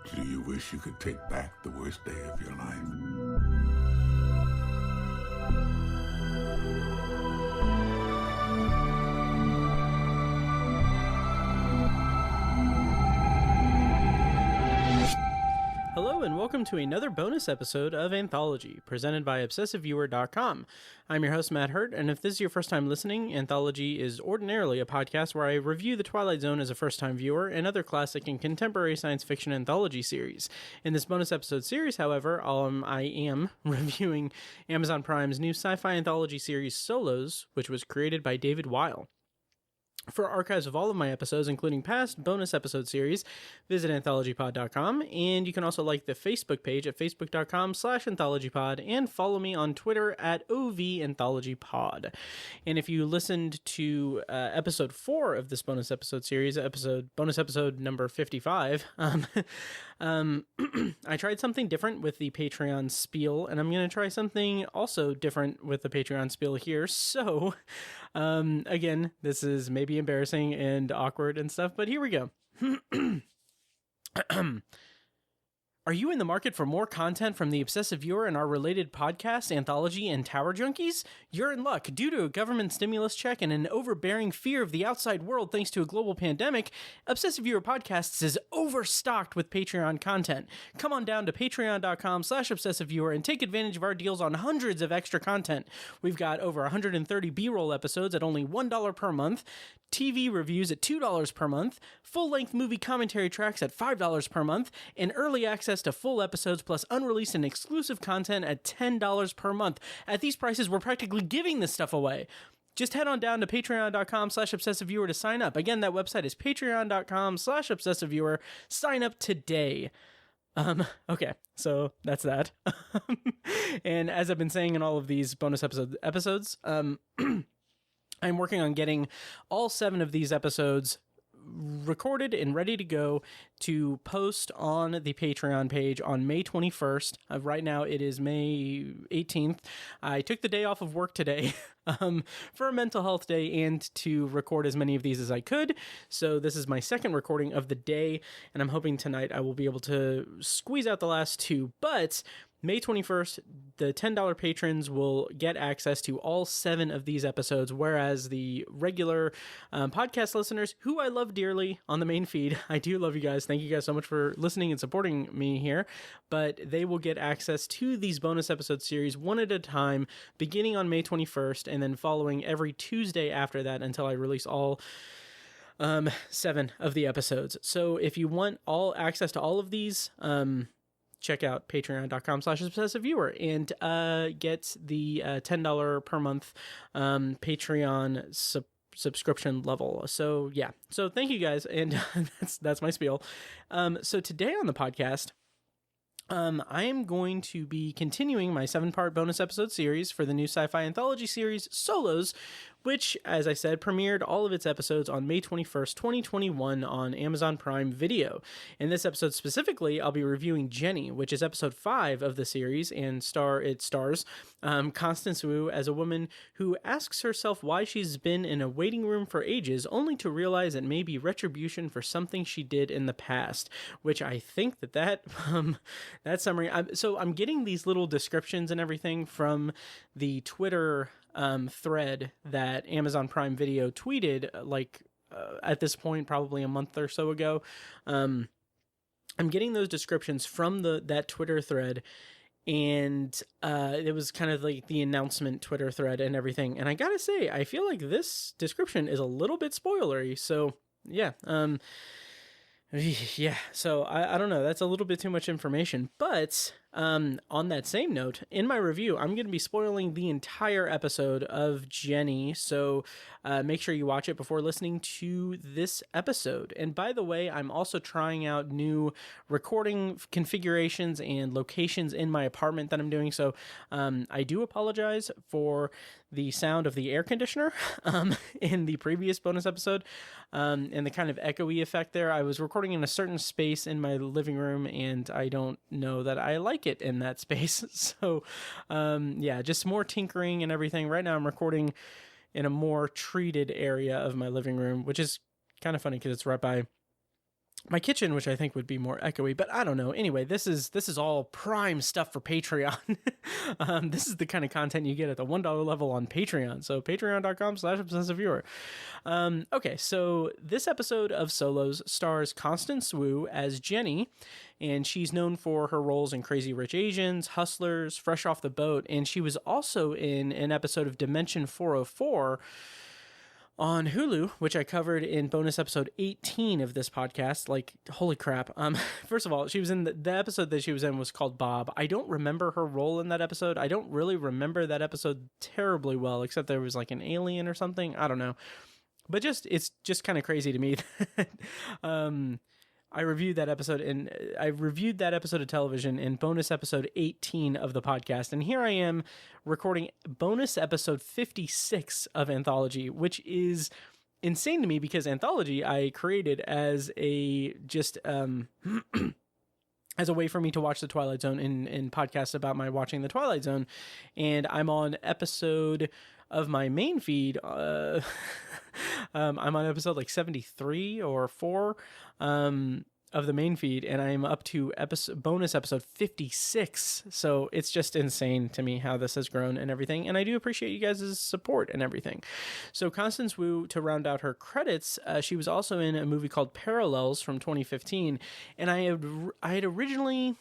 Do you wish you could take back the worst day of your life? Hello and welcome to another bonus episode of Anthology, presented by ObsessiveViewer.com. I'm your host, Matt Hurt, and if this is your first time listening, Anthology is ordinarily a podcast where I review The Twilight Zone as a first-time viewer and other classic and contemporary science fiction anthology series. In this bonus episode series, however, I am reviewing Amazon Prime's new sci-fi anthology series Solos, which was created by David Weil. For archives of all of my episodes, including past bonus episode series, visit anthologypod.com, and you can also like the Facebook page at facebook.com/anthologypod, and follow me on Twitter at OVAnthologyPod. And if you listened to episode 4 of this bonus episode series, bonus episode number 55, I tried something different with the Patreon spiel, and I'm going to try something also different with the Patreon spiel here. So, again, this is maybe embarrassing and awkward and stuff, but here we go. Are you in the market for more content from The Obsessive Viewer and our related podcasts, Anthology, and Tower Junkies? You're in luck. Due to a government stimulus check and an overbearing fear of the outside world thanks to a global pandemic, Obsessive Viewer Podcasts is overstocked with Patreon content. Come on down to patreon.com/obsessiveviewer and take advantage of our deals on hundreds of extra content. We've got over 130 B-roll episodes at only $1 per month, TV reviews at $2 per month, full-length movie commentary tracks at $5 per month, and early access to full episodes plus unreleased and exclusive content at $10 per month. At these prices, we're practically giving this stuff away. Just head on down to patreon.com/obsessiveviewer to sign up. Again, that website is patreon.com/obsessiveviewer. Sign up today. Okay, so that's that. And as I've been saying in all of these bonus episodes, I'm working on getting all 7 of these episodes recorded and ready to go to post on the Patreon page on May 21st. Right now it is May 18th. I took the day off of work today for a mental health day and to record as many of these as I could. So this is my second recording of the day, and I'm hoping tonight I will be able to squeeze out the last 2. But May 21st, the $10 patrons will get access to all 7 of these episodes, whereas the regular podcast listeners, who I love dearly on the main feed, I do love you guys. Thank you guys so much for listening and supporting me here, but they will get access to these bonus episode series one at a time, beginning on May 21st, and then following every Tuesday after that until I release all 7 of the episodes. So if you want all access to all of these, check out patreon.com/obsessiveviewer and get the $10 per month Patreon subscription level. So yeah, so thank you guys, and that's my spiel. So today on the podcast, I am going to be continuing my 7-part bonus episode series for the new sci-fi anthology series Solos, which, as I said, premiered all of its episodes on May 21st, 2021 on Amazon Prime Video. In this episode specifically, I'll be reviewing Jenny, which is episode 5 of the series, and it stars Constance Wu as a woman who asks herself why she's been in a waiting room for ages, only to realize it may be retribution for something she did in the past, which I think that summary... So I'm getting these little descriptions and everything from the Twitter thread that Amazon Prime Video tweeted, at this point, probably a month or so ago. I'm getting those descriptions from that Twitter thread, and it was kind of like the announcement Twitter thread and everything. And I gotta say, I feel like this description is a little bit spoilery. So yeah, so I don't know. That's a little bit too much information. But on that same note, in my review, I'm going to be spoiling the entire episode of Jenny. So make sure you watch it before listening to this episode. And by the way, I'm also trying out new recording configurations and locations in my apartment that I'm doing. So I do apologize for the sound of the air conditioner in the previous bonus episode and the kind of echoey effect there. I was recording in a certain space in my living room, and I don't know that I like it in that space. So just more tinkering and everything. Right now I'm recording in a more treated area of my living room, which is kind of funny because it's right by my kitchen, which I think would be more echoey, but I don't know. Anyway, this is all prime stuff for Patreon. This is the kind of content you get at the $1 level on Patreon. So patreon.com/obsessiveviewer. Okay, so this episode of Solos stars Constance Wu as Jenny, and she's known for her roles in Crazy Rich Asians, Hustlers, Fresh Off the Boat, and she was also in an episode of Dimension 404 on Hulu, which I covered in bonus episode 18 of this podcast. Like, holy crap. First of all, she was in the episode that she was in was called Bob. I don't remember her role in that episode. I don't really remember that episode terribly well, except there was like an alien or something. I don't know. But it's just kind of crazy to me that I reviewed that episode of television in bonus episode 18 of the podcast. And here I am recording bonus episode 56 of Anthology, which is insane to me because Anthology I created as a as a way for me to watch The Twilight Zone in podcasts about my watching The Twilight Zone. And I'm on episode of my main feed. I'm on episode like 73 or 4 of the main feed, and I'm up to bonus episode 56. So it's just insane to me how this has grown and everything. And I do appreciate you guys' support and everything. So Constance Wu, to round out her credits, she was also in a movie called Parallels from 2015. And I had originally,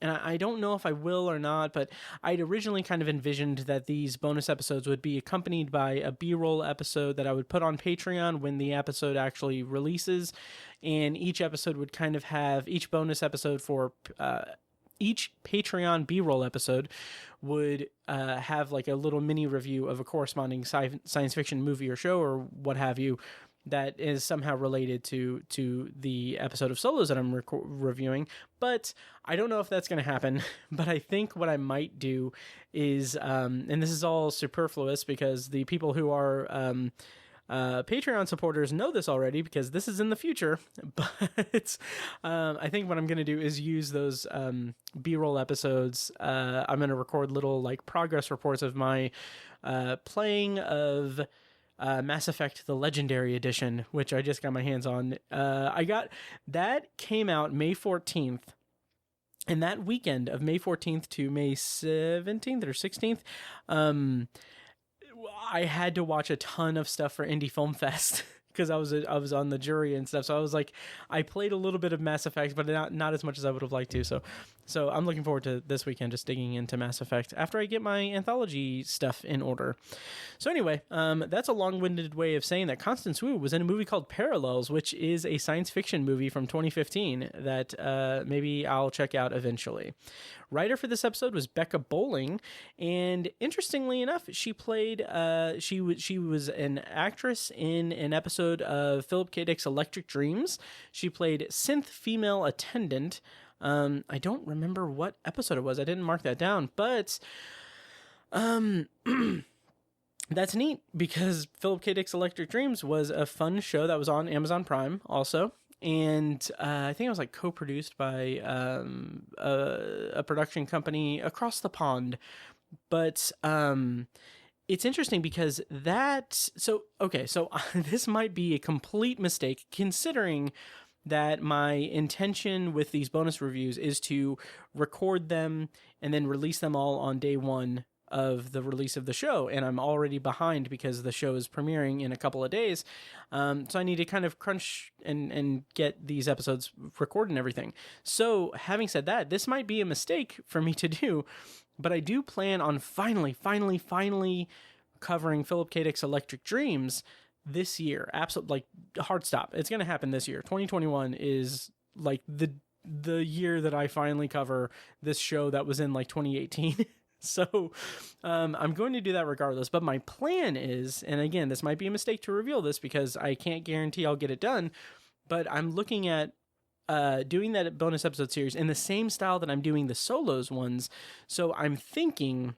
and I don't know if I will or not, but I'd originally kind of envisioned that these bonus episodes would be accompanied by a B-roll episode that I would put on Patreon when the episode actually releases. And each episode would kind of have, each bonus episode for each Patreon B-roll episode would have like a little mini review of a corresponding science fiction movie or show or what have you that is somehow related to the episode of Solos that I'm reviewing. But I don't know if that's going to happen. But I think what I might do is, and this is all superfluous because the people who are Patreon supporters know this already because this is in the future. But I think what I'm going to do is use those B-roll episodes. I'm going to record little like progress reports of my playing of Mass Effect, the Legendary Edition, which I just got my hands on. That came out May 14th. And that weekend of May 14th to May 17th or 16th, I had to watch a ton of stuff for Indie Film Fest because I was on the jury and stuff. So I was like, I played a little bit of Mass Effect, but not as much as I would have liked to. So I'm looking forward to this weekend just digging into Mass Effect after I get my Anthology stuff in order. So anyway, that's a long-winded way of saying that Constance Wu was in a movie called Parallels, which is a science fiction movie from 2015 that maybe I'll check out eventually. Writer for this episode was Becca Bowling, and interestingly enough, she played she was an actress in an episode of Philip K. Dick's Electric Dreams. She played synth female attendant. I don't remember what episode it was. I didn't mark that down, but that's neat because Philip K. Dick's Electric Dreams was a fun show that was on Amazon Prime also. And I think it was like co-produced by a production company across the pond. But it's interesting because so this might be a complete mistake considering that my intention with these bonus reviews is to record them and then release them all on day one of the release of the show, and I'm already behind because the show is premiering in a couple of days, so I need to kind of crunch and get these episodes recorded and everything. So having said that, this might be a mistake for me to do, but I do plan on finally covering Philip K. Dick's Electric Dreams this year. Absolutely, like hard stop. It's going to happen this year. 2021 is like the year that I finally cover this show that was in like 2018. So I'm going to do that regardless. But my plan is, and again, this might be a mistake to reveal this because I can't guarantee I'll get it done, but I'm looking at doing that bonus episode series in the same style that I'm doing the Solos ones. So I'm thinking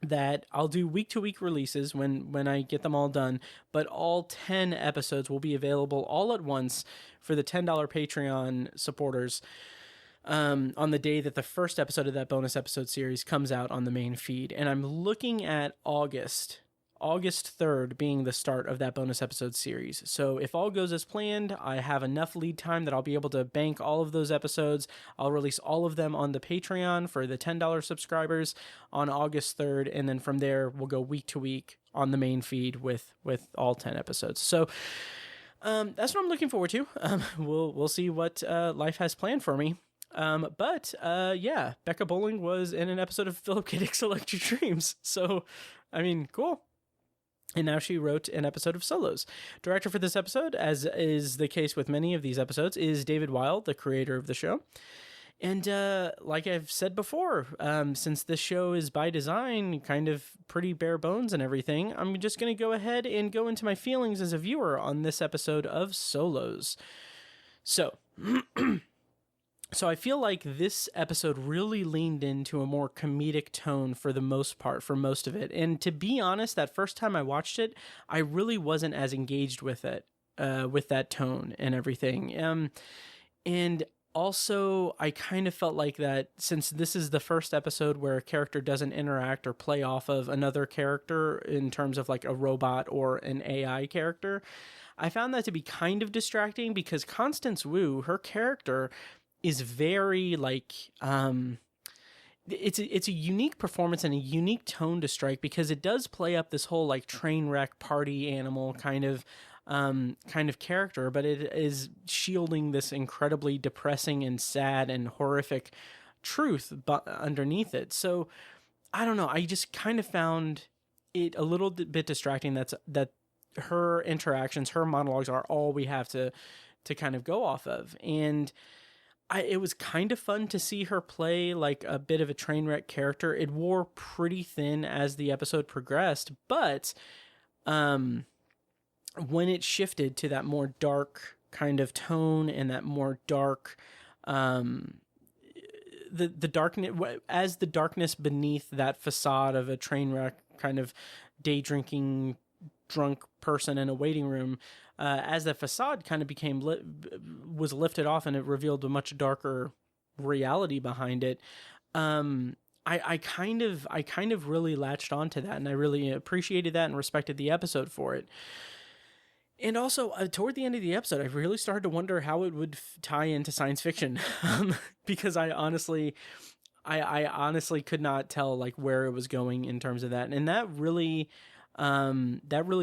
that I'll do week-to-week releases when I get them all done, but all 10 episodes will be available all at once for the $10 Patreon supporters on the day that the first episode of that bonus episode series comes out on the main feed. And I'm looking at August August 3rd being the start of that bonus episode series. So if all goes as planned, I have enough lead time that I'll be able to bank all of those episodes. I'll release all of them on the Patreon for the $10 subscribers on August 3rd, and then from there we'll go week to week on the main feed with all 10 episodes. So that's what I'm looking forward to. We'll see what life has planned for me. But yeah, Becca Bowling was in an episode of Philip K. Dick's Electric Dreams. So, I mean, cool. And now she wrote an episode of Solos. Director for this episode, as is the case with many of these episodes, is David Weil, the creator of the show. And like I've said before, since this show is by design kind of pretty bare bones and everything, I'm just going to go ahead and go into my feelings as a viewer on this episode of Solos. So... So I feel like this episode really leaned into a more comedic tone for the most part, for most of it. And to be honest, that first time I watched it, I really wasn't as engaged with it, with that tone and everything. And also, I kind of felt like that since this is the first episode where a character doesn't interact or play off of another character in terms of like a robot or an AI character, I found that to be kind of distracting because Constance Wu, her character, is very like it's a unique performance and a unique tone to strike because it does play up this whole like train wreck party animal kind of character, but it is shielding this incredibly depressing and sad and horrific truth underneath it. So I don't know, I just kind of found it a little bit distracting that her interactions, her monologues are all we have to kind of go off of. And it was kind of fun to see her play like a bit of a train wreck character. It wore pretty thin as the episode progressed, but when it shifted to that more dark kind of tone and that more dark, the darkness, as the darkness beneath that facade of a train wreck kind of day drinking drunk person in a waiting room, as that facade kind of was lifted off and it revealed a much darker reality behind it. I kind of really latched onto that, and I really appreciated that and respected the episode for it. And also, toward the end of the episode, I really started to wonder how it would tie into science fiction, because I honestly could not tell like where it was going in terms of that, and that really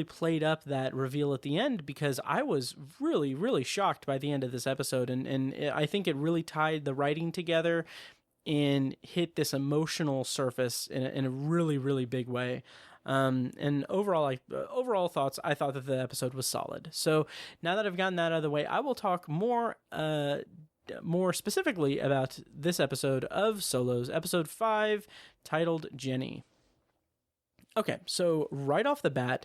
played up that reveal at the end because I was really, really shocked by the end of this episode. And I think it really tied the writing together and hit this emotional surface in a really, really big way. And overall thoughts, I thought that the episode was solid. So now that I've gotten that out of the way, I will talk more specifically about this episode of Solos, episode 5, titled Jenny. Okay, so right off the bat,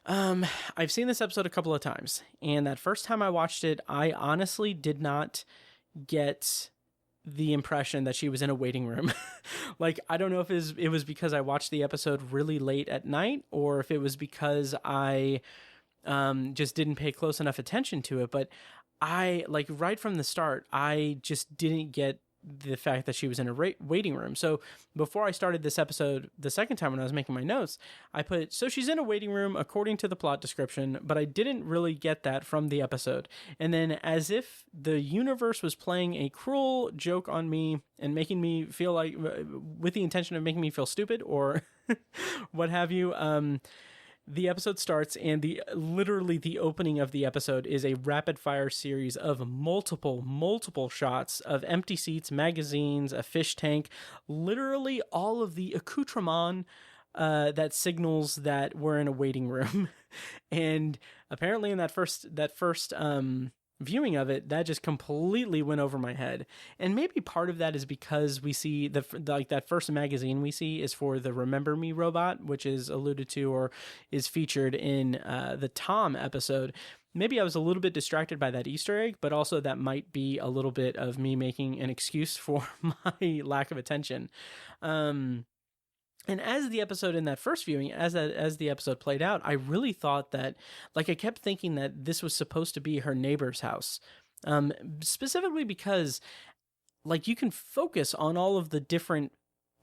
I've seen this episode a couple of times, and that first time I watched it, I honestly did not get the impression that she was in a waiting room. Like, I don't know if it was because I watched the episode really late at night, or if it was because I just didn't pay close enough attention to it, but like right from the start, I just didn't get the fact that she was in a waiting room. So before I started this episode the second time when I was making my notes, I put, so she's in a waiting room according to the plot description, but I didn't really get that from the episode. And then as if the universe was playing a cruel joke on me and making me feel like, with the intention of making me feel stupid or what have you, the episode starts, and literally the opening of the episode is a rapid fire series of multiple shots of empty seats, magazines, a fish tank, literally all of the accoutrement that signals that we're in a waiting room. And apparently in that first viewing of it, that just completely went over my head. And maybe part of that is because we see that first magazine we see is for the Remember Me robot, which is alluded to or is featured in the Tom episode. Maybe I was a little bit distracted by that Easter egg, but also that might be a little bit of me making an excuse for my lack of attention. And as the episode in that first viewing, as the episode played out, I really thought that, like, I kept thinking that this was supposed to be her neighbor's house, specifically because, like, you can focus on all of the different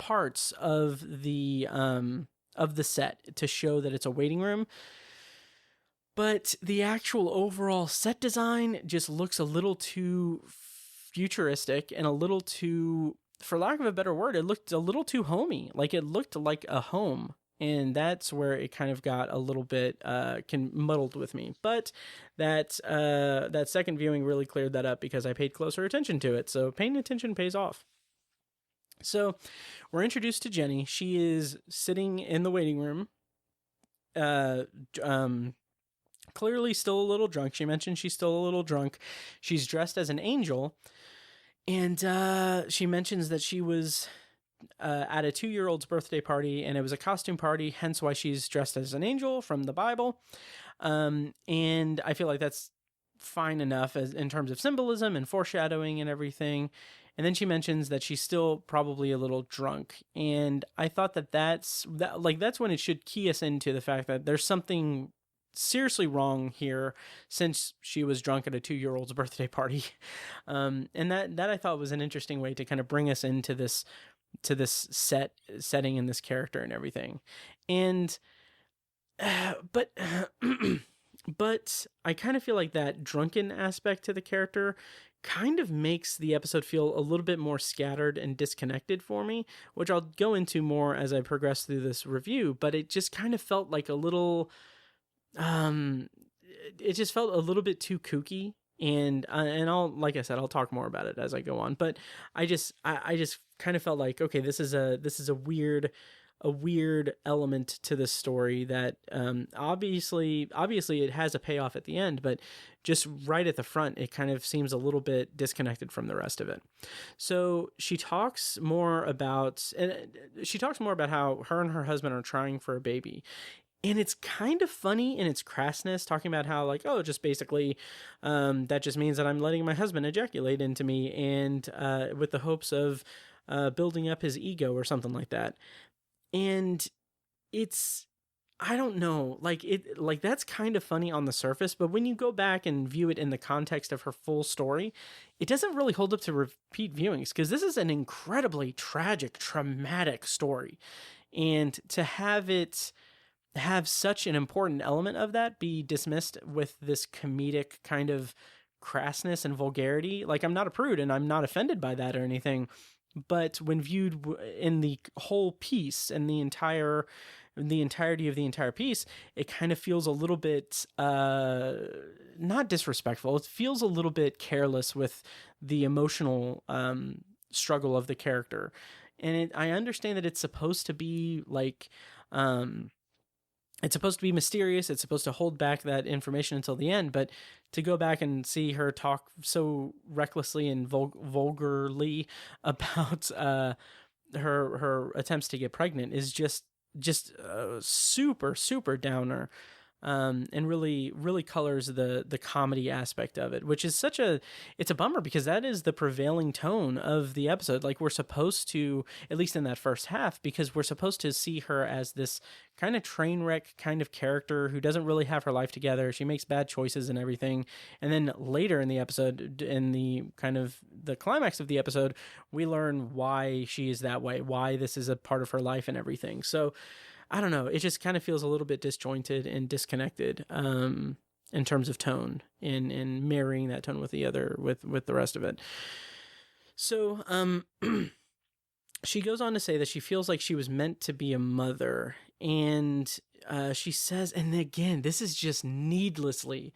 parts of the the set to show that it's a waiting room. But the actual overall set design just looks a little too futuristic and a little too, for lack of a better word, it looked a little too homey. Like it looked like a home. And that's where it kind of got a little bit muddled with me. But that second viewing really cleared that up because I paid closer attention to it. So paying attention pays off. So we're introduced to Jenny. She is sitting in the waiting room. Clearly still a little drunk. She mentioned she's still a little drunk. She's dressed as an angel. And she mentions that she was at a 2-year-old's birthday party, and it was a costume party, hence why she's dressed as an angel from the Bible. And I feel like that's fine enough in terms of symbolism and foreshadowing and everything. And then she mentions that she's still probably a little drunk. And I thought that's when it should key us into the fact that there's something seriously wrong here, since she was drunk at a 2-year-old's birthday party. And that I thought was an interesting way to kind of bring us into this setting and this character and everything. And but I kind of feel like that drunken aspect to the character kind of makes the episode feel a little bit more scattered and disconnected for me, which I'll go into more as I progress through this review. But it just kind of felt like a little it just felt a little bit too kooky. And I'll, like I said, I'll talk more about it as I go on. But I just kind of felt like, okay, this is a weird element to this story that obviously it has a payoff at the end, but just right at the front, it kind of seems a little bit disconnected from the rest of it. So she talks more about how her and her husband are trying for a baby. And it's kind of funny in its crassness, talking about how, like, oh, just basically, that just means that I'm letting my husband ejaculate into me, and with the hopes of building up his ego or something like that. And it's, I don't know, like that's kind of funny on the surface, but when you go back and view it in the context of her full story, it doesn't really hold up to repeat viewings, because this is an incredibly tragic, traumatic story. And to have such an important element of that be dismissed with this comedic kind of crassness and vulgarity. Like, I'm not a prude and I'm not offended by that or anything, but when viewed in the whole piece and the entirety of the entire piece, it kind of feels a little bit not disrespectful. It feels a little bit careless with the emotional struggle of the character. And I understand that it's supposed to be like it's supposed to be mysterious. It's supposed to hold back that information until the end. But to go back and see her talk so recklessly and vulgarly about her attempts to get pregnant is just super, super downer. And really colors the comedy aspect of it, which is it's a bummer, because that is the prevailing tone of the episode. Like, we're supposed to, at least in that first half, because we're supposed to see her as this kind of train wreck kind of character who doesn't really have her life together. She makes bad choices and everything. And then later in the episode, in the kind of the climax of the episode, we learn why she is that way, why this is a part of her life and everything. So I don't know. It just kind of feels a little bit disjointed and disconnected in terms of tone, and marrying that tone with the rest of it. So she goes on to say that she feels like she was meant to be a mother, and she says, and again, this is just needlessly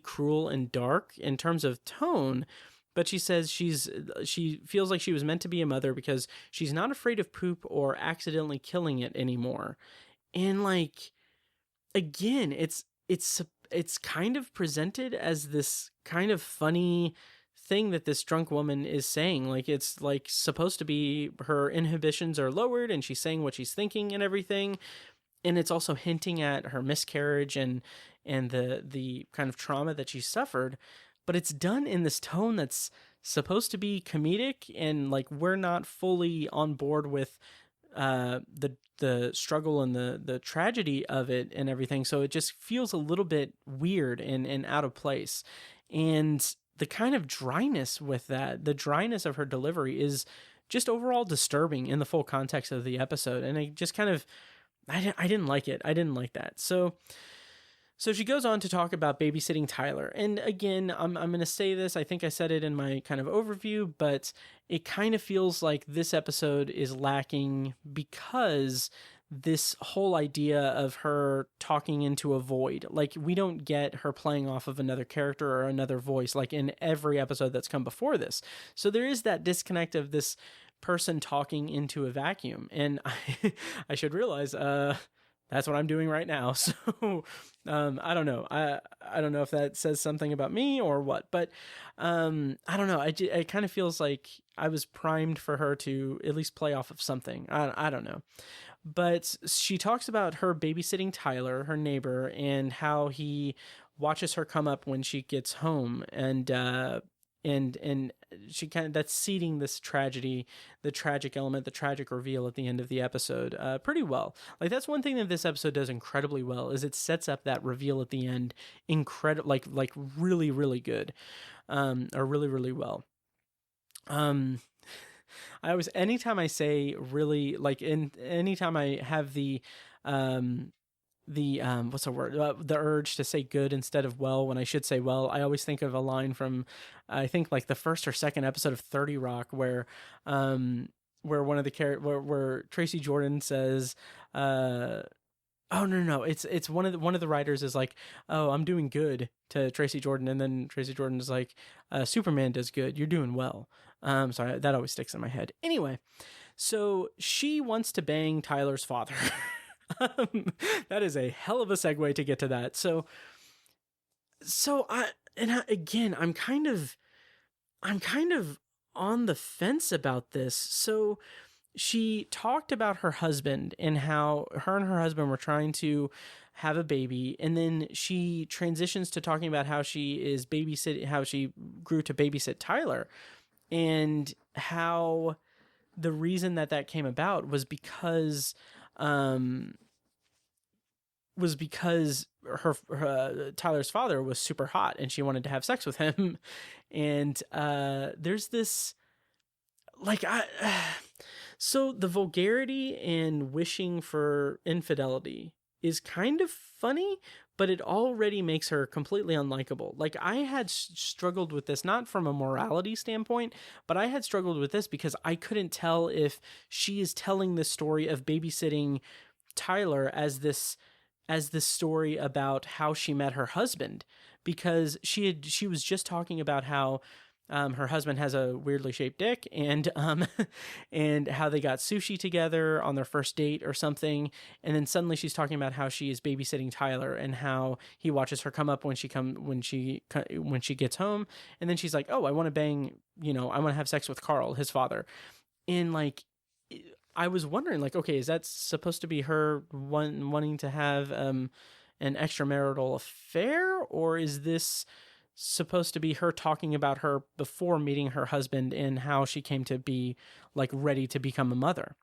cruel and dark in terms of tone. But she says she feels like she was meant to be a mother because she's not afraid of poop or accidentally killing it anymore. And like, again, it's kind of presented as this kind of funny thing that this drunk woman is saying. Like, it's like supposed to be her inhibitions are lowered and she's saying what she's thinking and everything. And it's also hinting at her miscarriage and the kind of trauma that she suffered. But it's done in this tone that's supposed to be comedic, and like, we're not fully on board with the struggle and the tragedy of it and everything. So it just feels a little bit weird and out of place. And the kind of dryness with that, the dryness of her delivery is just overall disturbing in the full context of the episode. And I just kind of, I didn't like it. I didn't like that. So she goes on to talk about babysitting Tyler. And again, I'm going to say this, I think I said it in my kind of overview, but it kind of feels like this episode is lacking because this whole idea of her talking into a void, like we don't get her playing off of another character or another voice, like in every episode that's come before this. So there is that disconnect of this person talking into a vacuum. And I should realize, that's what I'm doing right now. So I don't know. I don't know if that says something about me or what, but I don't know. It kind of feels like I was primed for her to at least play off of something. I don't know. But she talks about her babysitting Tyler, her neighbor, and how he watches her come up when she gets home, and she kind of, that's seeding this tragedy, the tragic element, the tragic reveal at the end of the episode pretty well. Like that's one thing that this episode does incredibly well, is it sets up that reveal at the end like really, really good, or really, really well. I always, anytime I say really, like anytime I have the what's the word? The urge to say good instead of well when I should say well, I always think of a line from, I think like the first or second episode of 30 Rock where one of the where Tracy Jordan says, oh no, it's one of the writers is like, oh, I'm doing good to Tracy Jordan, and then Tracy Jordan is like, Superman does good, you're doing well. So that always sticks in my head. Anyway, so she wants to bang Tyler's father. That is a hell of a segue to get to that. So I'm kind of on the fence about this. So she talked about her husband and how her and her husband were trying to have a baby. And then she transitions to talking about how she grew to babysit Tyler, and how the reason that came about was because her Tyler's father was super hot and she wanted to have sex with him. And there's this so the vulgarity and wishing for infidelity is kind of funny, but it already makes her completely unlikable. Like I had struggled with this, not from a morality standpoint, but I had struggled with this because I couldn't tell if she is telling the story of babysitting Tyler as this story about how she met her husband, because she was just talking about how her husband has a weirdly shaped dick, and and how they got sushi together on their first date or something, and then suddenly she's talking about how she is babysitting Tyler and how he watches her come up when she gets home, and then she's like, oh, I want to bang, I want to have sex with Carl, his father, and like I was wondering, like, okay, is that supposed to be her wanting to have an extramarital affair, or is this supposed to be her talking about her before meeting her husband and how she came to be like ready to become a mother?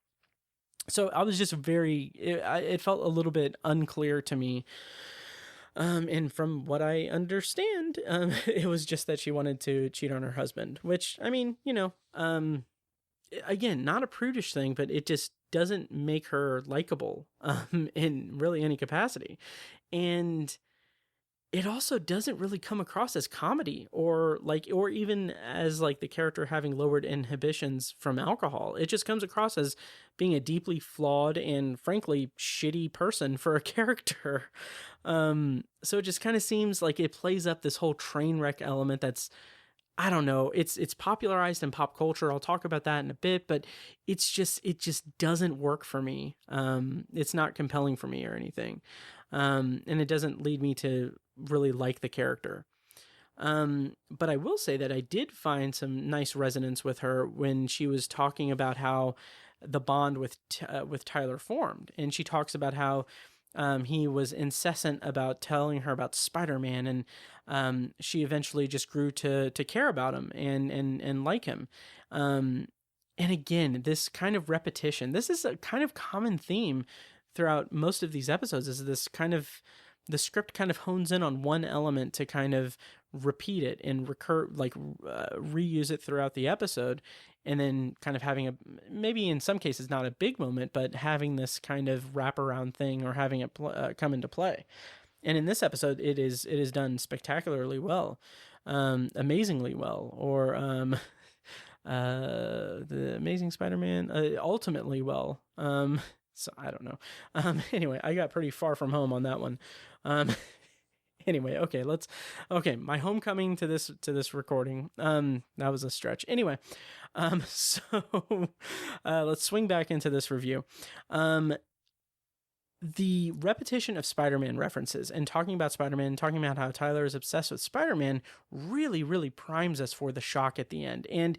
So I was just it felt a little bit unclear to me. And from what I understand, it was just that she wanted to cheat on her husband, which, I mean, again, not a prudish thing, but it just doesn't make her likable in really any capacity. And it also doesn't really come across as comedy or even as like the character having lowered inhibitions from alcohol. It just comes across as being a deeply flawed and frankly shitty person for a character. So it just kind of seems like it plays up this whole train wreck element that's, I don't know, it's popularized in pop culture. I'll talk about that in a bit, but it just doesn't work for me. It's not compelling for me or anything. And it doesn't lead me to really like the character. But I will say that I did find some nice resonance with her when she was talking about how the bond with Tyler formed. And she talks about how he was incessant about telling her about Spider-Man, and she eventually just grew to care about him and like him. And again, this kind of repetition, this is a kind of common theme throughout most of these episodes, is this kind of the script kind of hones in on one element to kind of repeat it and reuse it throughout the episode, and then kind of having maybe in some cases not a big moment, but having this kind of wraparound thing or having it come into play. And in this episode, it is done spectacularly well, amazingly well, or the Amazing Spider-Man, ultimately well. So I don't know. Anyway, I got pretty far from home on that one. Anyway, okay, my homecoming to this recording. That was a stretch. Anyway, so let's swing back into this review. The repetition of Spider-Man references and talking about Spider-Man, talking about how Tyler is obsessed with Spider-Man really, really primes us for the shock at the end. And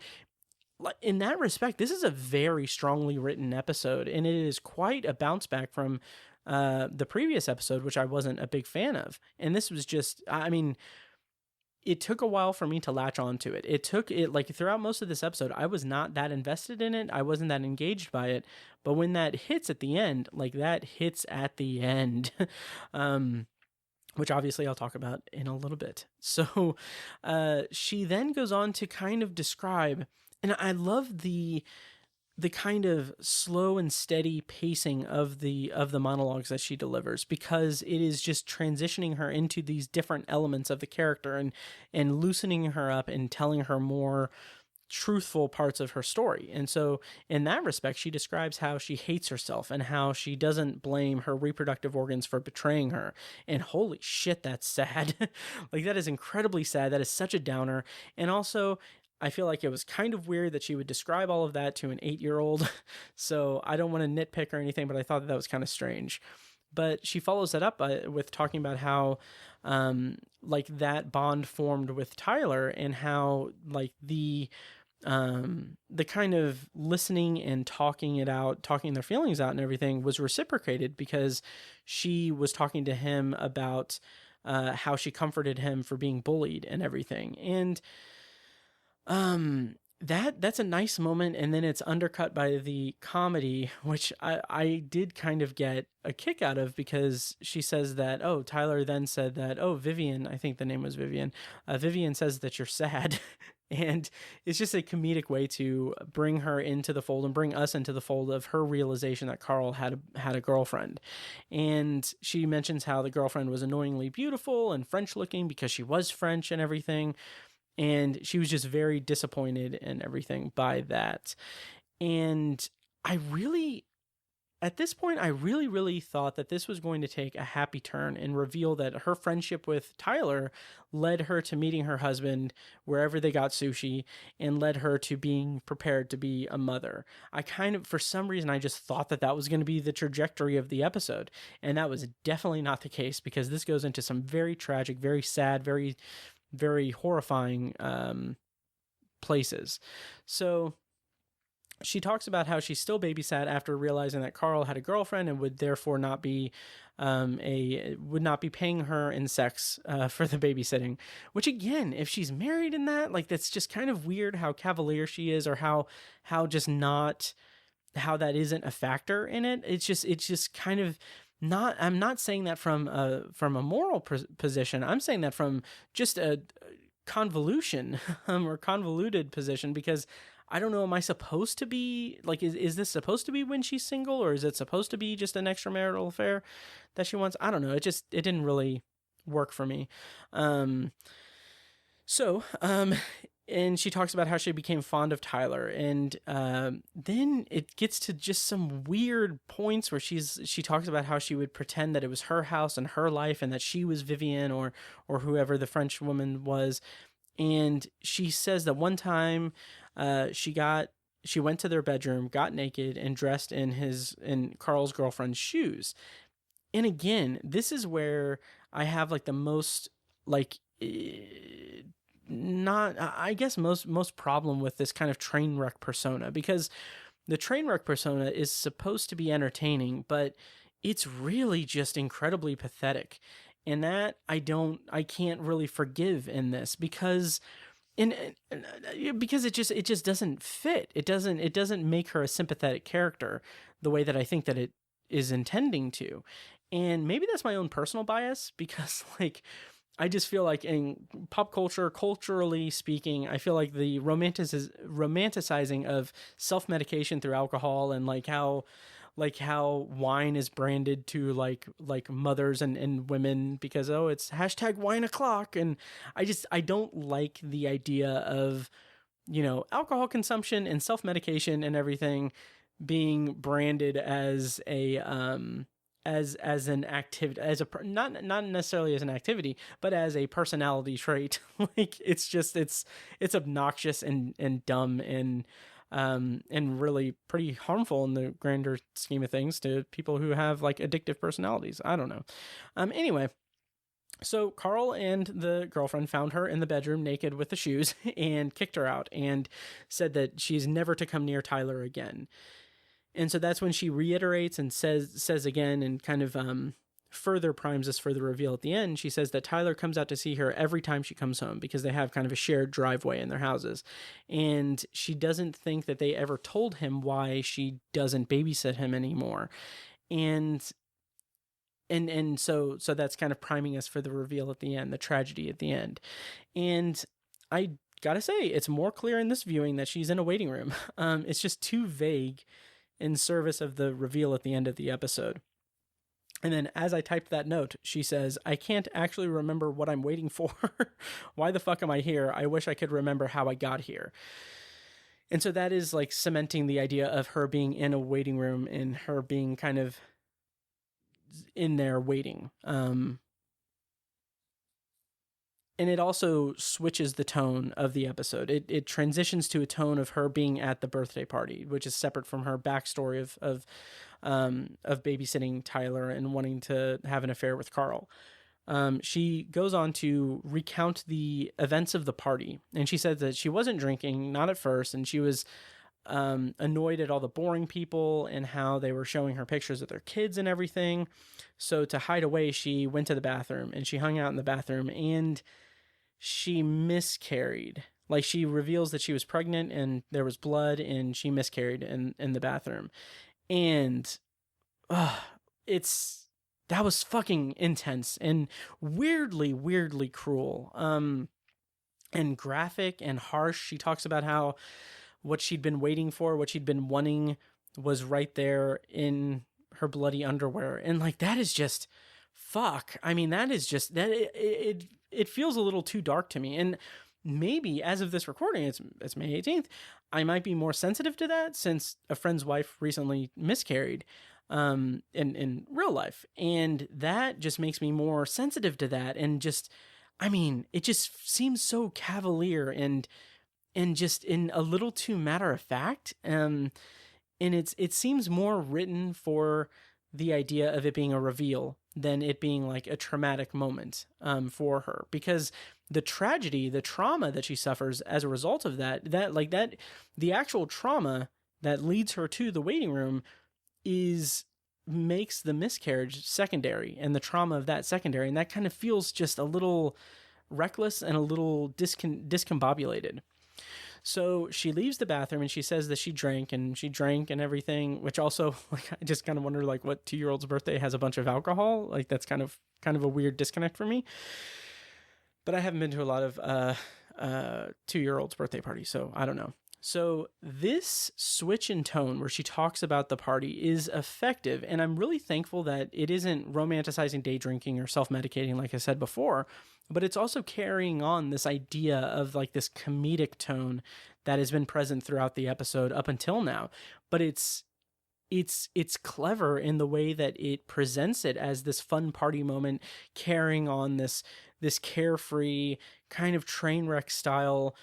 in that respect, this is a very strongly written episode, and it is quite a bounce back from the previous episode, which I wasn't a big fan of. And this was just, I mean, it took a while for me to latch onto it. It took it, like, throughout most of this episode, I was not that invested in it. I wasn't that engaged by it. But when that hits at the end, like, that hits at the end, which obviously I'll talk about in a little bit. So she then goes on to kind of describe, and I love the kind of slow and steady pacing of the monologues that she delivers, because it is just transitioning her into these different elements of the character and loosening her up and telling her more truthful parts of her story. And so in that respect, she describes how she hates herself and how she doesn't blame her reproductive organs for betraying her. And holy shit, that's sad. Like, that is incredibly sad. That is such a downer. And also, I feel like it was kind of weird that she would describe all of that to an 8-year-old. So I don't want to nitpick or anything, but I thought that was kind of strange. But she follows that up with talking about how, like, that bond formed with Tyler, and how, like, the kind of listening and talking their feelings out and everything was reciprocated, because she was talking to him about how she comforted him for being bullied and everything. And that's a nice moment, and then it's undercut by the comedy, which I did kind of get a kick out of, because she says that, Tyler then said that, Vivian, I think the name was Vivian, Vivian says that you're sad. And it's just a comedic way to bring her into the fold and bring us into the fold of her realization that Carl had a girlfriend. And she mentions how the girlfriend was annoyingly beautiful and French looking because she was French and everything. And she was just very disappointed and everything by that. And at this point, I really, really thought that this was going to take a happy turn and reveal that her friendship with Tyler led her to meeting her husband wherever they got sushi, and led her to being prepared to be a mother. I kind of, for some reason, I just thought that was going to be the trajectory of the episode. And that was definitely not the case, because this goes into some very tragic, very sad, very, very horrifying places. So she talks about how she still babysat after realizing that Carl had a girlfriend and would therefore not be paying her in sex for the babysitting. Which, again, if she's married in that, like, that's just kind of weird how cavalier she is, or how that isn't a factor in it. It's just kind of not. I'm not saying that from a moral position. I'm saying that from just a convolution or convoluted position, because I don't know, am I supposed to be, like, is this supposed to be when she's single, or is it supposed to be just an extramarital affair that she wants? I don't know. It didn't really work for me. And she talks about how she became fond of Tyler, and then it gets to just some weird points where she talks about how she would pretend that it was her house and her life, and that she was Vivian or whoever the French woman was. And she says that one time she went to their bedroom, got naked, and dressed in Carl's girlfriend's shoes. And again, this is where I have, like, the most, like, not, I guess, most problem with this kind of train wreck persona, because the train wreck persona is supposed to be entertaining, but it's really just incredibly pathetic. And that I can't really forgive in this, because it just doesn't fit. It doesn't make her a sympathetic character the way that I think that it is intending to. And maybe that's my own personal bias, because like I just feel like in pop culture, culturally speaking, I feel like the romanticizing of self-medication through alcohol, and like how wine is branded to like mothers and women, because it's hashtag wine o'clock. And I don't like the idea of, alcohol consumption and self-medication and everything being branded as a as an activity, as a not necessarily as an activity, but as a personality trait. Like it's obnoxious and dumb and really pretty harmful in the grander scheme of things to people who have like addictive personalities. I don't know. Anyway, so Carl and the girlfriend found her in the bedroom naked with the shoes and kicked her out and said that she's never to come near Tyler again. And so that's when she reiterates and says again, and kind of further primes us for the reveal at the end. She says that Tyler comes out to see her every time she comes home, because they have kind of a shared driveway in their houses. And she doesn't think that they ever told him why she doesn't babysit him anymore. And so that's kind of priming us for the reveal at the end, the tragedy at the end. And I gotta say, it's more clear in this viewing that she's in a waiting room. It's just too vague in service of the reveal at the end of the episode. And then as I typed that note, she says, "I can't actually remember what I'm waiting for. Why the fuck am I here? I wish I could remember how I got here." And so that is like cementing the idea of her being in a waiting room and her being kind of in there waiting. And it also switches the tone of the episode. It transitions to a tone of her being at the birthday party, which is separate from her backstory of babysitting Tyler and wanting to have an affair with Carl. She goes on to recount the events of the party, and she said that she wasn't drinking, not at first, and she was annoyed at all the boring people and how they were showing her pictures of their kids and everything. So to hide away, she went to the bathroom and she hung out in the bathroom, and she miscarried. Like, she reveals that she was pregnant and there was blood, and she miscarried in the bathroom. And that was fucking intense and weirdly cruel, and graphic and harsh. She talks about how what she'd been waiting for, what she'd been wanting, was right there in her bloody underwear. And like, that is just fuck. I mean, that is just that it feels a little too dark to me. And maybe as of this recording, it's May 18th, I might be more sensitive to that, since a friend's wife recently miscarried in real life. And that just makes me more sensitive to that. And just, I mean, it just seems so cavalier and just in a little too matter of fact. And it seems more written for the idea of it being a reveal than it being like a traumatic moment for her, because the tragedy, the trauma that she suffers as a result of that the actual trauma that leads her to the waiting room makes the miscarriage secondary, and the trauma of that secondary. And that kind of feels just a little reckless and a little discombobulated. So she leaves the bathroom and she says that she drank and everything, which also, like, I just kind of wonder, like, what 2-year-old's birthday has a bunch of alcohol? Like, that's kind of a weird disconnect for me. But I haven't been to a lot of 2-year-old's birthday parties, so I don't know. So this switch in tone where she talks about the party is effective, and I'm really thankful that it isn't romanticizing day drinking or self-medicating, like I said before, but it's also carrying on this idea of like this comedic tone that has been present throughout the episode up until now. But it's clever in the way that it presents it as this fun party moment, carrying on this carefree kind of train wreck style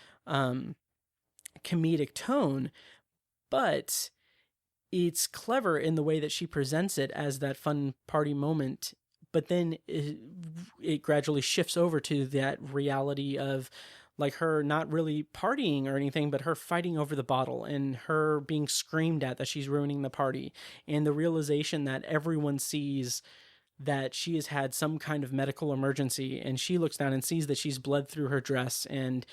comedic tone. But it's clever in the way that she presents it as that fun party moment, but then it gradually shifts over to that reality of like her not really partying or anything, but her fighting over the bottle and her being screamed at that she's ruining the party, and the realization that everyone sees that she has had some kind of medical emergency, and she looks down and sees that she's bled through her dress. And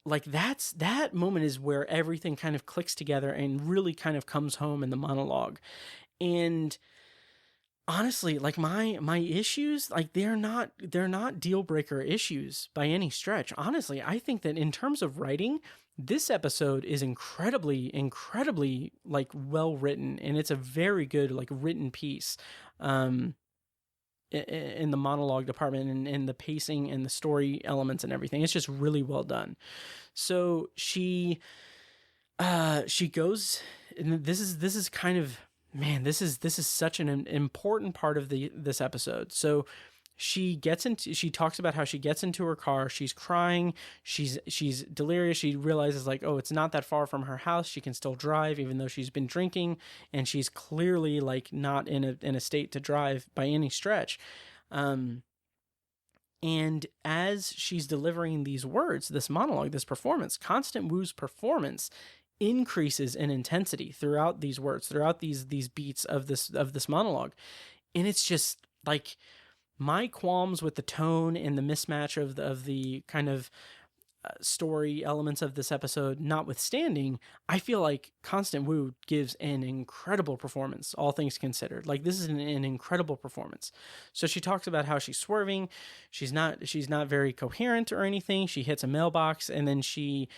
like, that moment is where everything kind of clicks together and really kind of comes home in the monologue. And honestly, like my issues, like they're not deal breaker issues by any stretch. Honestly, I think that in terms of writing, this episode is incredibly like well written, and it's a very good like written piece. In the monologue department, and in the pacing and the story elements and everything, it's just really well done. So she goes, and this is kind of, man, this is such an important part of this episode. So she talks about how she gets into her car, she's crying, she's delirious, she realizes like, oh, it's not that far from her house, she can still drive even though she's been drinking, and she's clearly like not in a state to drive by any stretch. And as she's delivering these words, this monologue, this performance, Constant Wu's performance increases in intensity throughout these words, throughout these beats of this monologue. And it's just like, my qualms with the tone and the mismatch of the kind of story elements of this episode notwithstanding, I feel like Constant Wu gives an incredible performance, all things considered. Like, this is an incredible performance. So she talks about how she's swerving, she's not very coherent or anything. She hits a mailbox, and then she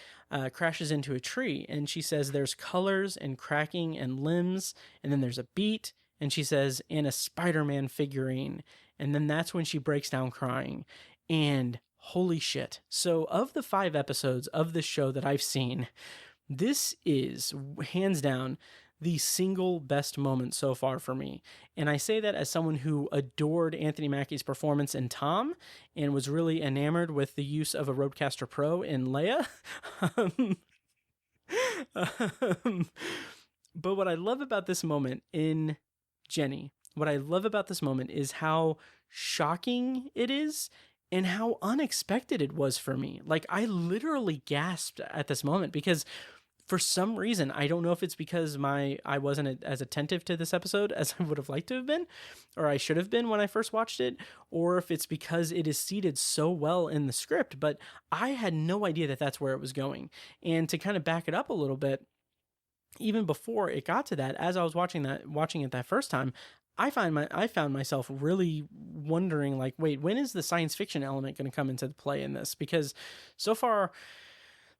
crashes into a tree, and she says there's colors and cracking and limbs, and then there's a beat, and she says, and a Spider-Man figurine. And then that's when she breaks down crying. And holy shit. So of the 5 episodes of this show that I've seen, this is hands down the single best moment so far for me. And I say that as someone who adored Anthony Mackie's performance in Tom and was really enamored with the use of a Rodecaster Pro in Leia. But what I love about this moment in Jenny, what I love about this moment is how shocking it is and how unexpected it was for me. Like, I literally gasped at this moment because for some reason, I don't know if it's because I wasn't as attentive to this episode as I would have liked to have been, or I should have been when I first watched it, or if it's because it is seated so well in the script, but I had no idea that that's where it was going. And to kind of back it up a little bit, even before it got to that, as I was watching it that first time, I found myself really wondering, like, wait, when is the science fiction element going to come into play in this? Because so far,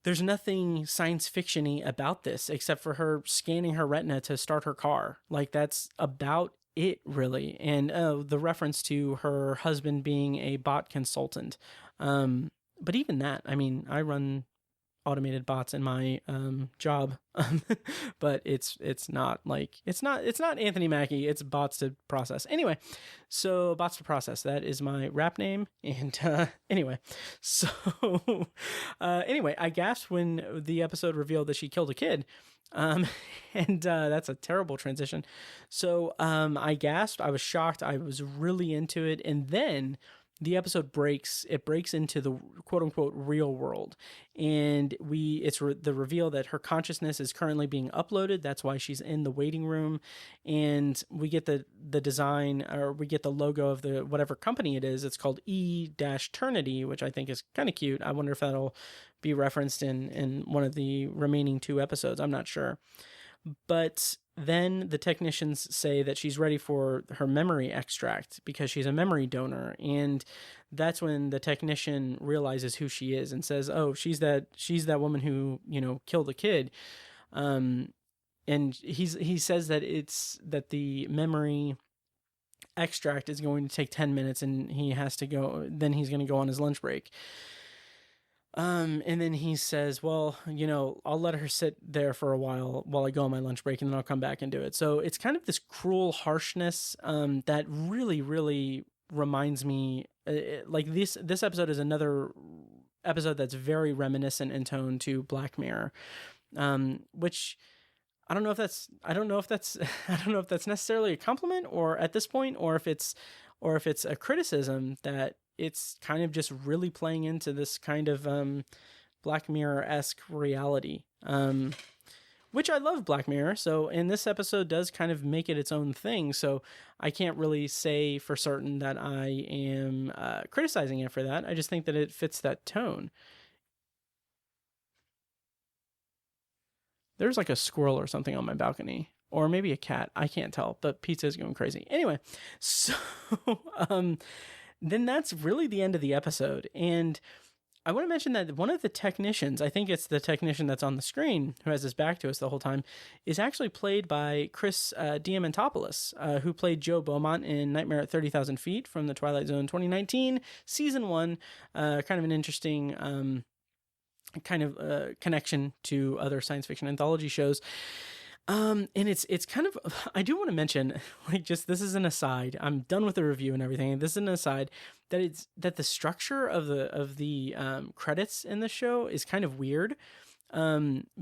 there's nothing science fiction-y about this except for her scanning her retina to start her car. Like, that's about it, really. And the reference to her husband being a bot consultant. But even that, I mean, I run automated bots in my job, but it's not Anthony Mackie, it's bots to process. Anyway, so bots to process, that is my rap name. And anyway, I gasped when the episode revealed that she killed a kid, and that's a terrible transition. So I gasped, I was shocked, I was really into it, and then the episode breaks into the quote unquote real world. And it's the reveal that her consciousness is currently being uploaded. That's why she's in the waiting room. And we get the design, or we get the logo of the whatever company it is. It's called E-Ternity, which I think is kind of cute. I wonder if that'll be referenced in one of the remaining 2 episodes. I'm not sure. But then the technicians say that she's ready for her memory extract because she's a memory donor. And that's when the technician realizes who she is and says, oh, she's that woman who, killed a kid. And he says that the memory extract is going to take 10 minutes and he has to go, then he's going to go on his lunch break. And then he says, well, I'll let her sit there for a while I go on my lunch break, and then I'll come back and do it. So it's kind of this cruel harshness, that really, really reminds me, like this episode is another episode that's very reminiscent in tone to Black Mirror, which I don't know if that's necessarily a compliment or at this point, or if it's a criticism that it's kind of just really playing into this kind of Black Mirror-esque reality, which I love Black Mirror. So, and this episode does kind of make it its own thing. So I can't really say for certain that I am criticizing it for that. I just think that it fits that tone. There's like a squirrel or something on my balcony. or maybe a cat. I can't tell, but pizza is going crazy. Anyway, so then that's really the end of the episode. And I want to mention that one of the technicians, I think it's the technician that's on the screen who has his back to us the whole time, is actually played by Chris Diamantopoulos, who played Joe Beaumont in Nightmare at 30,000 Feet from the Twilight Zone 2019, Season 1. Kind of an interesting connection to other science fiction anthology shows. And it's kind of, I do want to mention, like, just, this is an aside. I'm done with the review and everything. This is an aside that the structure of the credits in the show is kind of weird.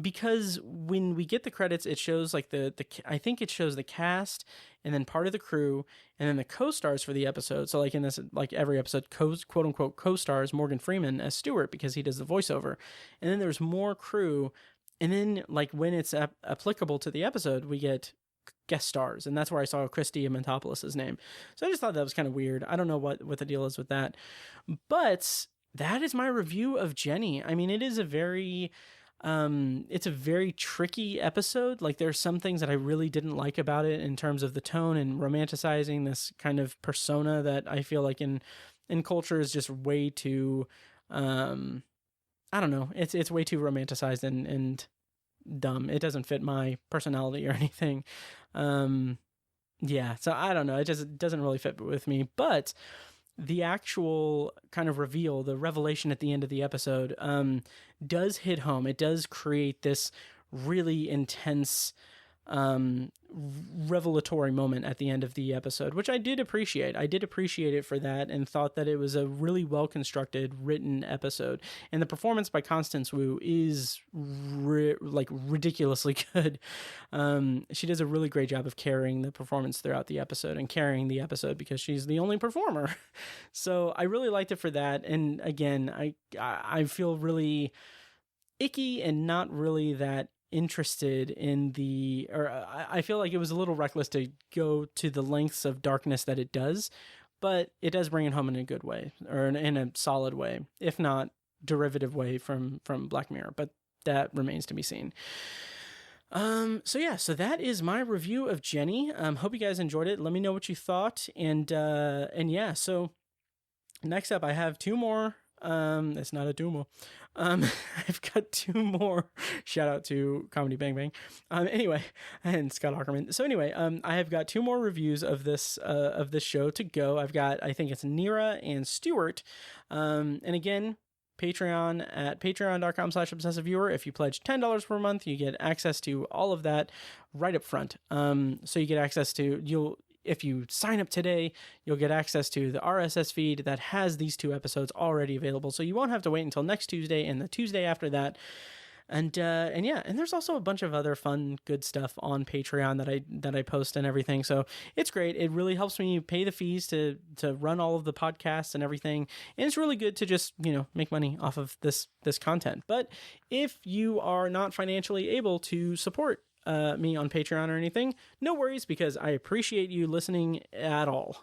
Because when we get the credits, it shows like I think it shows the cast and then part of the crew and then the co-stars for the episode. So like in this, like every episode, quote unquote co-stars Morgan Freeman as Stewart because he does the voiceover. And then there's more crew. And then, like, when it's applicable to the episode, we get guest stars. And that's where I saw Chris Diamantopoulos' name. So I just thought that was kind of weird. I don't know what the deal is with that. But that is my review of Jenny. I mean, it is it's a very tricky episode. Like, there's some things that I really didn't like about it in terms of the tone and romanticizing this kind of persona that I feel like in culture is just way too... I don't know. It's way too romanticized and dumb. It doesn't fit my personality or anything. Yeah, so I don't know. It just doesn't really fit with me. But the actual kind of reveal, the revelation at the end of the episode, does hit home. It does create this really intense revelatory moment at the end of the episode, which I did appreciate. I did appreciate it for that and thought that it was a really well-constructed, written episode. And the performance by Constance Wu is ridiculously good. She does a really great job of carrying the performance throughout the episode and carrying the episode because she's the only performer. So I really liked it for that. And again, I feel really icky and not really that interested in I feel like it was a little reckless to go to the lengths of darkness that it does, but it does bring it home in a good way or in a solid way, if not derivative way from Black Mirror, but that remains to be seen. So that is my review of Jenny. Hope you guys enjoyed it. Let me know what you thought. And yeah, so next up I have two more. It's not a Dumo. I've got two more. Shout out to Comedy Bang Bang. Anyway, and Scott Aukerman. So anyway, I have got two more reviews of this show to go. I've got, I think it's Nira and Stewart. And again, Patreon at patreon.com/obsessiveviewer. If you pledge $10 per month, you get access to all of that right up front. So you get access to, if you sign up today, you'll get access to the RSS feed that has these two episodes already available. So you won't have to wait until next Tuesday and the Tuesday after that. And yeah, and there's also a bunch of other fun, good stuff on Patreon that I post and everything. So it's great. It really helps me pay the fees to run all of the podcasts and everything. And it's really good to just, make money off of this content. But if you are not financially able to support me on Patreon or anything, no worries, because I appreciate you listening at all.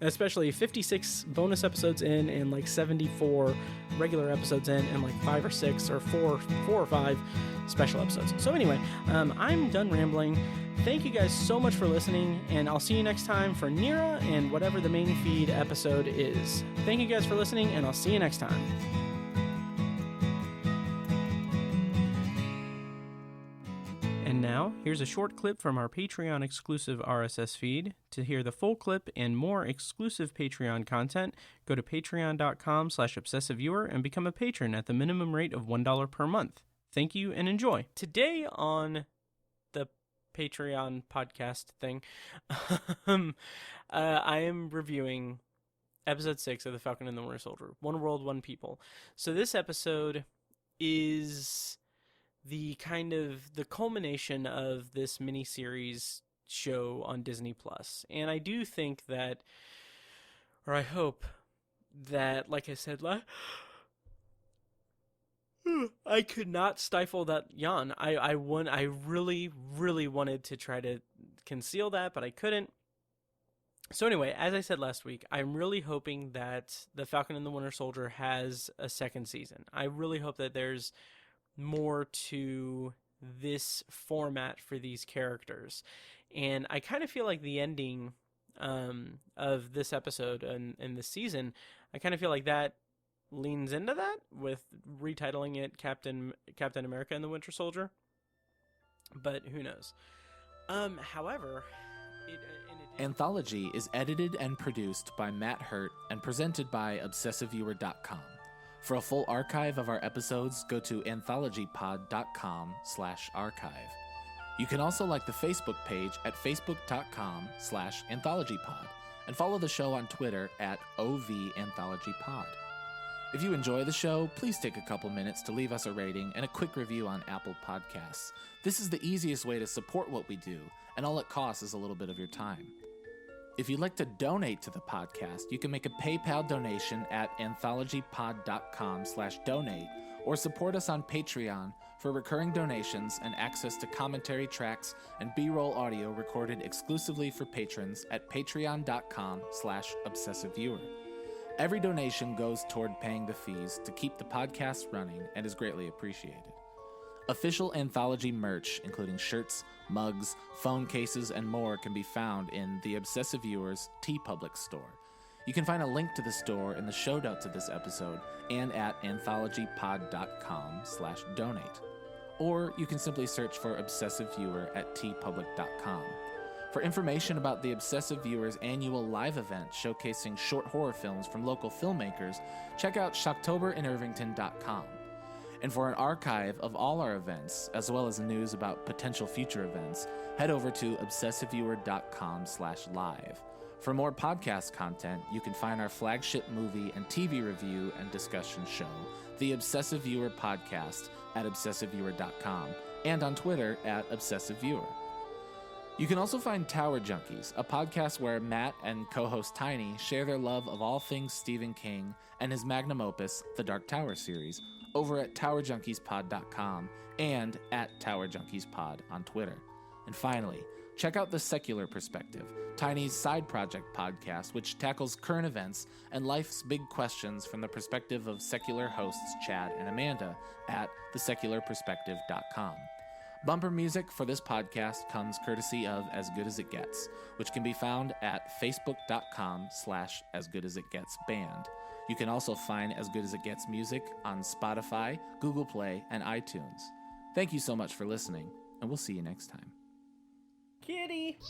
Especially 56 bonus episodes in and like 74 regular episodes in and like 5 or 6 or 4 or 5 special episodes. So anyway, I'm done rambling. Thank you guys so much for listening, and I'll see you next time for Nira and whatever the main feed episode is. Thank you guys for listening, and I'll see you next time. And now, here's a short clip from our Patreon exclusive RSS feed. To hear the full clip and more exclusive Patreon content, go to patreon.com/obsessiveviewer and become a patron at the minimum rate of $1 per month. Thank you and enjoy. Today on the Patreon podcast thing, I am reviewing episode 6 of The Falcon and the Winter Soldier, One World, One People. So this episode is the culmination of this miniseries show on Disney Plus. And I do think that, or I hope that, like I said, I could not stifle that yawn. I really, really wanted to try to conceal that, but I couldn't. So anyway, as I said last week, I'm really hoping that The Falcon and the Winter Soldier has a second season. I really hope that there's more to this format for these characters. And I kind of feel like the ending of this episode and this season, I kind of feel like that leans into that with retitling it Captain America and the Winter Soldier. But who knows? However, Anthology is edited and produced by Matt Hurt and presented by ObsessiveViewer.com. For a full archive of our episodes, go to anthologypod.com/archive. You can also like the Facebook page at facebook.com/anthologypod and follow the show on Twitter at OVAnthologyPod. If you enjoy the show, please take a couple minutes to leave us a rating and a quick review on Apple Podcasts. This is the easiest way to support what we do, and all it costs is a little bit of your time. If you'd like to donate to the podcast, you can make a PayPal donation at anthologypod.com/donate or support us on Patreon for recurring donations and access to commentary tracks and B-roll audio recorded exclusively for patrons at patreon.com/obsessiveviewer. Every donation goes toward paying the fees to keep the podcast running and is greatly appreciated. Official Anthology merch, including shirts, mugs, phone cases, and more, can be found in the Obsessive Viewers TeePublic store. You can find a link to the store in the show notes of this episode and at anthologypod.com/donate. Or you can simply search for Obsessive Viewer at tpublic.com. For information about the Obsessive Viewers annual live event showcasing short horror films from local filmmakers, check out shocktoberinirvington.com. And for an archive of all our events, as well as news about potential future events, head over to obsessiveviewer.com/live. For more podcast content, you can find our flagship movie and TV review and discussion show, The Obsessive Viewer Podcast, at obsessiveviewer.com, and on Twitter at obsessiveviewer. You can also find Tower Junkies, a podcast where Matt and co-host Tiny share their love of all things Stephen King and his magnum opus, The Dark Tower series, over at towerjunkiespod.com and at towerjunkiespod on Twitter. And finally, check out The Secular Perspective, Tiny's side project podcast, which tackles current events and life's big questions from the perspective of secular hosts Chad and Amanda at thesecularperspective.com. Bumper music for this podcast comes courtesy of As Good As It Gets, which can be found at facebook.com/asgoodasitgetsband. You can also find As Good As It Gets music on Spotify, Google Play, and iTunes. Thank you so much for listening, and we'll see you next time. Kitty!